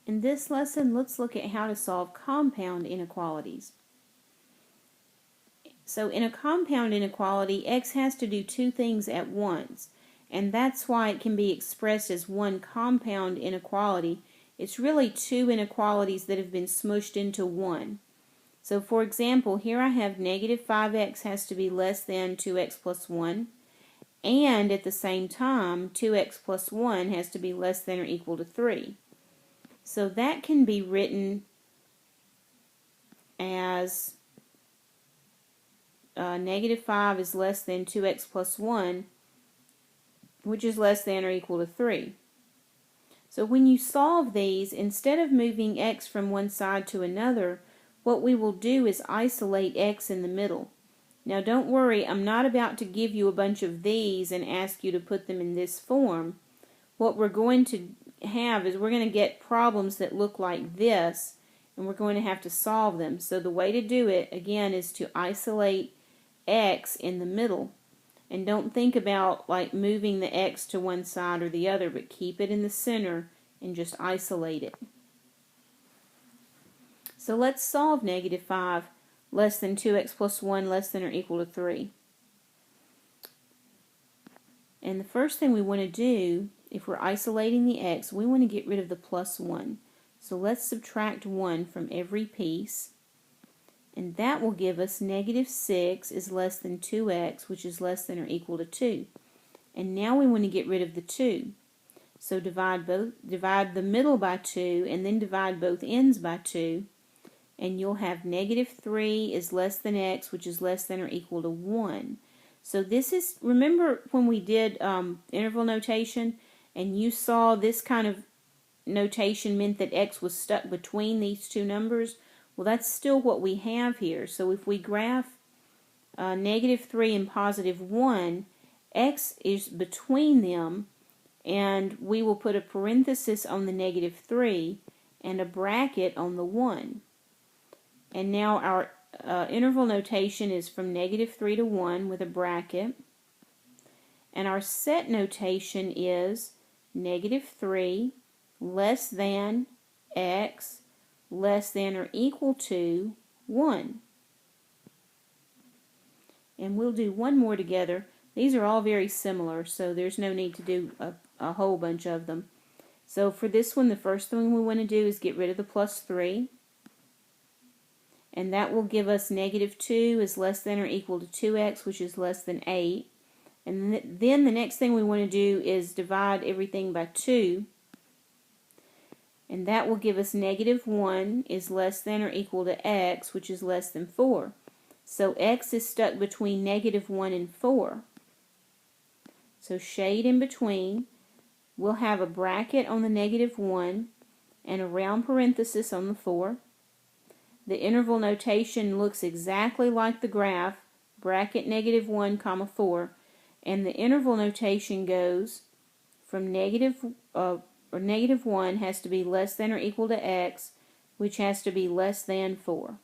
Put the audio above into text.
In this lesson, let's look at how to solve compound inequalities. So in a compound inequality, x has to do two things at once, and that's why it can be expressed as one compound inequality. It's really two inequalities that have been smushed into one. So for example, here I have negative 5x has to be less than 2x plus 1, and at the same time, 2x plus 1 has to be less than or equal to 3. So that can be written as negative 5 is less than 2x plus 1, which is less than or equal to 3. So when you solve these, instead of moving x from one side to another, what we will do is isolate x in the middle. Now don't worry, I'm not about to give you a bunch of these and ask you to put them in this form. What we're going to have is we're going to get problems that look like this, and we're going to have to solve them. So the way to do it, again, is to isolate x in the middle. And don't think about like moving the x to one side or the other, but keep it in the center and just isolate it. So let's solve negative 5 less than 2x plus 1 less than or equal to 3. And the first thing we want to do, if we're isolating the x, we want to get rid of the plus 1. So let's subtract 1 from every piece. And that will give us negative 6 is less than 2x, which is less than or equal to 2. And now we want to get rid of the 2. So divide the middle by 2, and then divide both ends by 2. And you'll have negative 3 is less than x, which is less than or equal to 1. So this is, remember when we did interval notation, and you saw this kind of notation meant that x was stuck between these two numbers? Well, that's still what we have here. So if we graph negative 3 and positive 1, x is between them, and we will put a parenthesis on the negative 3 and a bracket on the 1. And now our interval notation is from negative 3 to 1 with a bracket. And our set notation is negative 3 less than x less than or equal to 1. And we'll do one more together. These are all very similar, so there's no need to do a whole bunch of them. So for this one, the first thing we want to do is get rid of the plus 3. And that will give us negative 2 is less than or equal to 2x, which is less than 8. And then the next thing we want to do is divide everything by 2. And that will give us negative 1 is less than or equal to x, which is less than 4. So x is stuck between negative 1 and 4. So shade in between. We'll have a bracket on the negative 1 and a round parenthesis on the 4. The interval notation looks exactly like the graph, bracket negative 1 comma 4, and the interval notation goes from negative 1 has to be less than or equal to x, which has to be less than 4.